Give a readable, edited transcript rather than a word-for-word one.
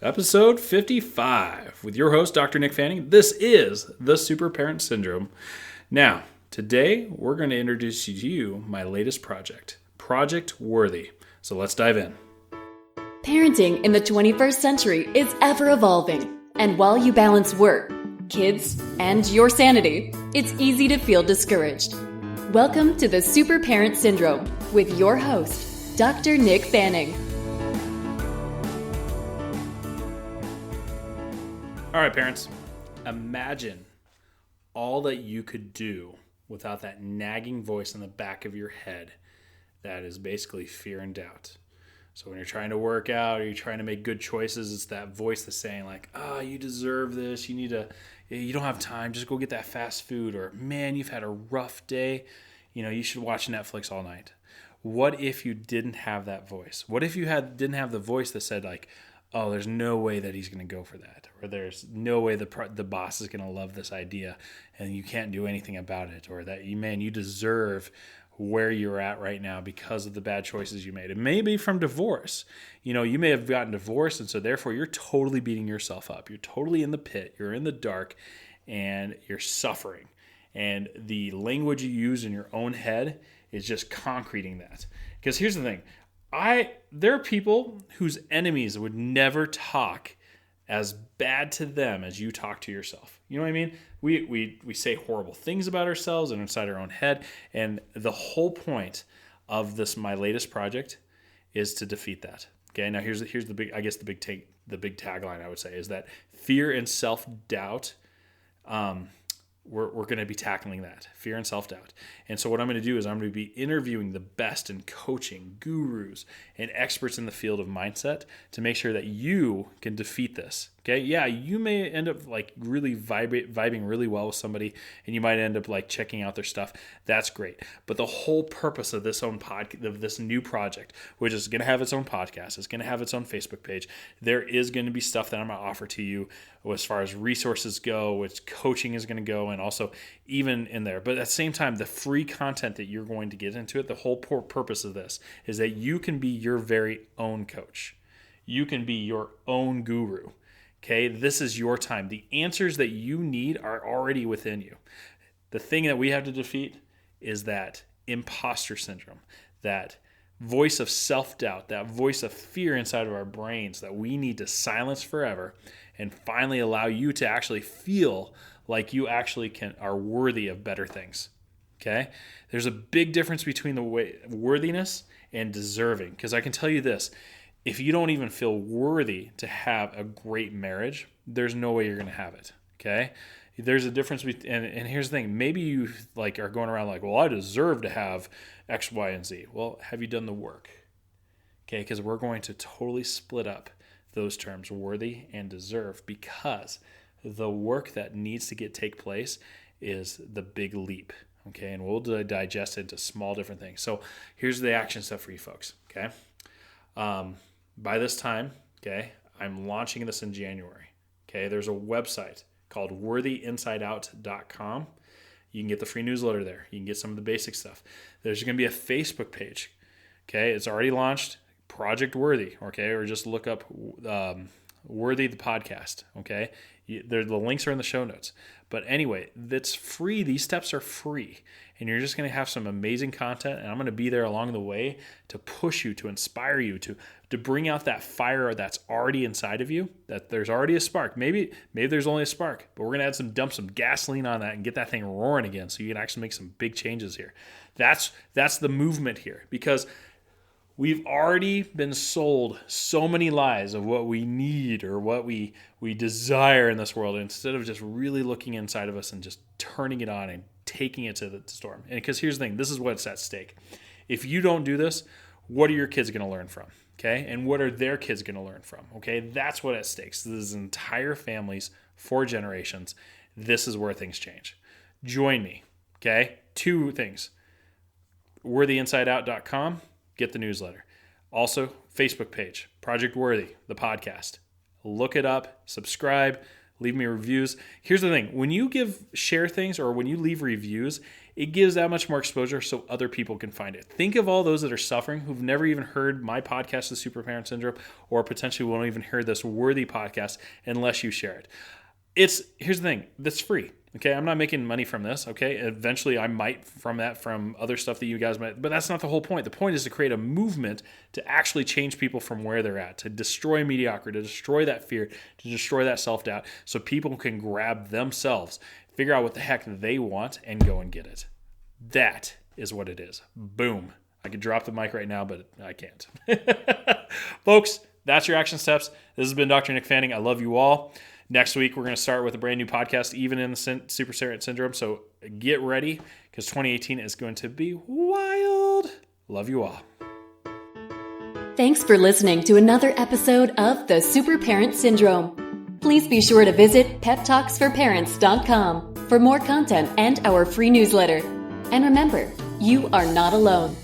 Episode 55 with your host, Dr. Nick Fanning. This is the Super Parent Syndrome. Now, today we're going to introduce to you my latest project, Project Worthy. So let's dive in. Parenting in the 21st century is ever evolving. And while you balance work, kids, and your sanity, it's easy to feel discouraged. Welcome to the Super Parent Syndrome with your host, Dr. Nick Fanning. All right, parents, imagine all that you could do without that nagging voice in the back of your head that is basically fear and doubt. So when you're trying to work out or you're trying to make good choices, it's that voice that's saying like, you deserve this. You don't have time. Just go get that fast food. Or, man, you've had a rough day. You should watch Netflix all night. What if you didn't have that voice? What if you didn't have the voice that said like, oh, there's no way that he's going to go for that. Or there's no way the boss is going to love this idea and you can't do anything about it. Or that, you deserve where you're at right now because of the bad choices you made. It may be from divorce. You may have gotten divorced, and so therefore you're totally beating yourself up. You're totally in the pit. You're in the dark, and you're suffering. And the language you use in your own head is just concreting that. Because here's the thing. There are people whose enemies would never talk as bad to them as you talk to yourself. You know what I mean? We say horrible things about ourselves and inside our own head. And the whole point of this, my latest project, is to defeat that. Okay. Now here's the big, I guess the big tagline I would say is that fear and self-doubt. We're going to be tackling that, fear and self-doubt. And so what I'm going to do is I'm going to be interviewing the best in coaching, gurus, and experts in the field of mindset to make sure that you can defeat this. Okay? Yeah, you may end up like really vibing really well with somebody, and you might end up like checking out their stuff. That's great. But the whole purpose of this new project, which is going to have its own podcast, it's going to have its own Facebook page. There is going to be stuff that I'm going to offer to you as far as resources go, which coaching is going to go, and also even in there. But at the same time, the free content that you're going to get into it, the whole purpose of this is that you can be your very own coach. You can be your own guru. Okay, this is your time. The answers that you need are already within you. The thing that we have to defeat is that imposter syndrome, that voice of self-doubt, that voice of fear inside of our brains that we need to silence forever and finally allow you to actually feel like you actually are worthy of better things. Okay? There's a big difference between the worthiness and deserving, because I can tell you this. If you don't even feel worthy to have a great marriage, there's no way you're going to have it, okay? There's a difference and here's the thing. Maybe you like are going around like, well, I deserve to have X, Y, and Z. Well, have you done the work? Okay, because we're going to totally split up those terms, worthy and deserve, because the work that needs to take place is the big leap, okay? And we'll digest it into small different things. So here's the action stuff for you folks, okay? By this time, okay, I'm launching this in January. Okay, there's a website called worthyinsideout.com. You can get the free newsletter there. You can get some of the basic stuff. There's going to be a Facebook page. Okay, it's already launched, Project Worthy. Okay, or just look up Worthy the podcast. Okay, the links are in the show notes. But anyway, that's free. These steps are free. And you're just going to have some amazing content. And I'm going to be there along the way to push you, to inspire you, to bring out that fire that's already inside of you, that there's already a spark. Maybe there's only a spark, but we're going to dump some gasoline on that and get that thing roaring again so you can actually make some big changes here. That's the movement here, because we've already been sold so many lies of what we need or what we desire in this world, instead of just really looking inside of us and just turning it on and taking it to the storm. And because here's the thing, this is what's at stake. If you don't do this, what are your kids going to learn from? Okay, and what are their kids going to learn from? Okay, that's what at stake. So this is entire families, 4 generations. This is where things change. Join me. Okay, 2 things. worthyinsideout.com. Get the newsletter. Also, Facebook page, Project Worthy, the podcast. Look it up, subscribe, leave me reviews. Here's the thing. When you share things or when you leave reviews, it gives that much more exposure so other people can find it. Think of all those that are suffering who've never even heard my podcast, The Super Parent Syndrome, or potentially won't even hear this worthy podcast unless you share it. Here's the thing, that's free. Okay, I'm not making money from this. Okay, eventually I might from other stuff that you guys might, but that's not the whole point. The point is to create a movement to actually change people from where they're at, to destroy mediocrity, to destroy that fear, to destroy that self-doubt, so people can grab themselves, figure out what the heck they want, and go and get it. That is what it is. Boom. I could drop the mic right now, but I can't. Folks, that's your action steps. This has been Dr. Nick Fanning. I love you all. Next week, we're going to start with a brand new podcast, even in the Super Parent Syndrome. So get ready, because 2018 is going to be wild. Love you all. Thanks for listening to another episode of the Super Parent Syndrome. Please be sure to visit peptalksforparents.com for more content and our free newsletter. And remember, you are not alone.